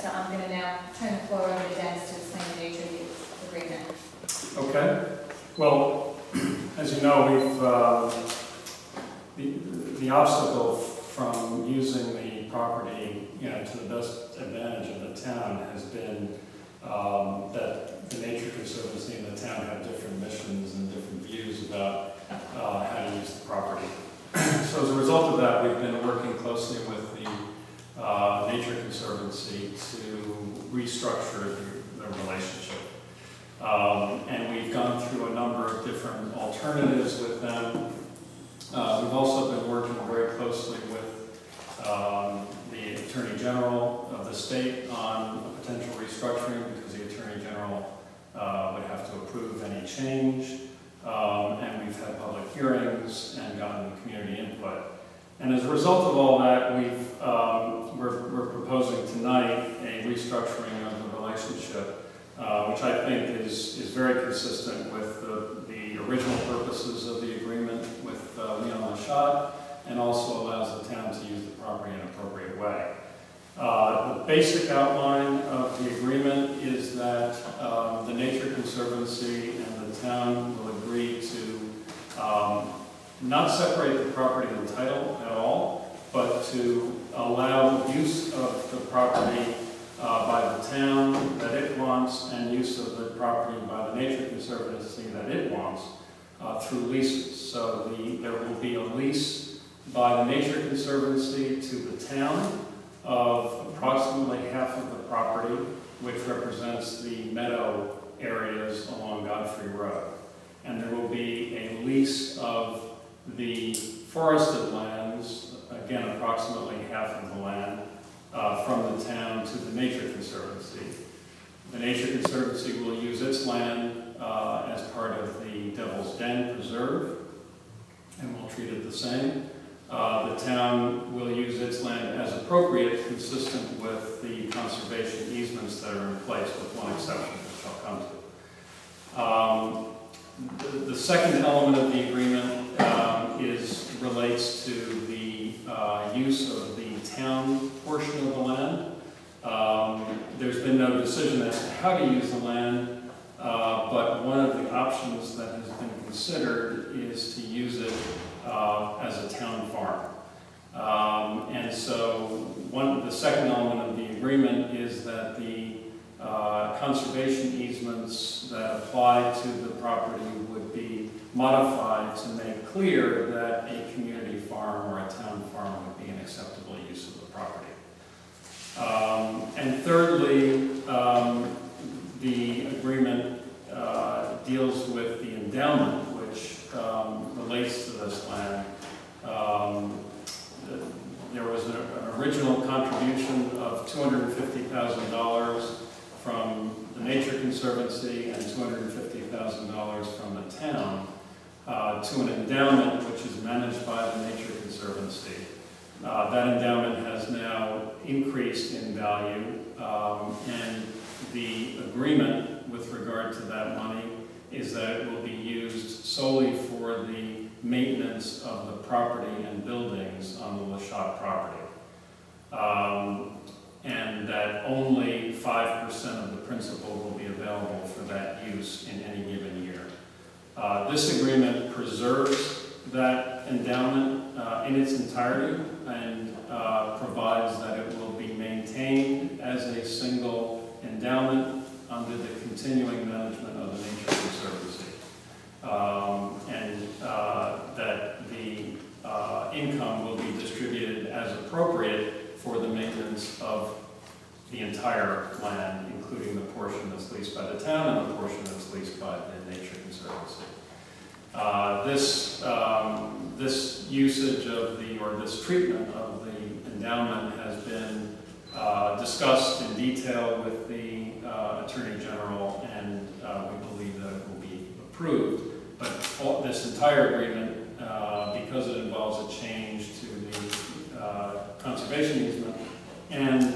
so I'm going to now turn the floor over to Dennis to explain the nature of the agreement. Okay. Well, as you know, the obstacle from using the property, to the best advantage of the town has been that the Nature Conservancy and the town have different missions and different views about how to use the property. So as a result of that, we've been working closely with the Nature Conservancy to restructure the relationship. And we've gone through a number of different alternatives with them. We've also been working very closely with the Attorney General of the state on a potential restructuring, because the Attorney General would have to approve any change. And we've had public hearings and gotten community input. And as a result of all that, we're proposing tonight a restructuring of the relationship, which I think is very consistent with the original purposes of the agreement with Lachat, and also allows the town to use the property in an appropriate way. The basic outline of the agreement is that the Nature Conservancy and the town will agree to not separate the property and title at all, but to allow use of the property by the town that it wants, and use of the property by the Nature Conservancy that it wants through leases. So there will be a lease by the Nature Conservancy to the town of approximately half of the property, which represents the meadow areas along Godfrey Road. And there will be a lease of the forested lands, again approximately half of the land, from the town to the Nature Conservancy. The Nature Conservancy will use its land as part of the Devil's Den Preserve, and we'll treat it the same. The town will use its land as appropriate, consistent with the conservation easements that are in place, with one exception, which I'll come to. The second element of the agreement relates to the use of the town portion of the land. There's been no decision as to how to use the land, but one of the options that has been considered is to use it as a town farm. And so the second element of the agreement is that the conservation easements that apply to the property would be modified to make clear that a community farm or a town farm would be an acceptable use of the property. And thirdly, the agreement deals with the endowment, which relates to this land. There was an original contribution of $250,000 from the Nature Conservancy and $250,000 from the town to an endowment which is managed by the Nature Conservancy. That endowment has now increased in value, and the agreement with regard to that money is that it will be used solely for the maintenance of the property and buildings on the Lachat property. And that only 5% of the principal will be available for that use in any given year. This agreement preserves that endowment in its entirety, and provides that it will be maintained as a single endowment under the continuing management of the Nature Conservancy. And that the income will be distributed as appropriate for the maintenance of the entire land, including the portion that's leased by the town and the portion that's leased by the Nature Conservancy. This usage of this treatment of the endowment has been discussed in detail with the Attorney General, and we believe that it will be approved. But this entire agreement, because it involves a change to the conservation easement and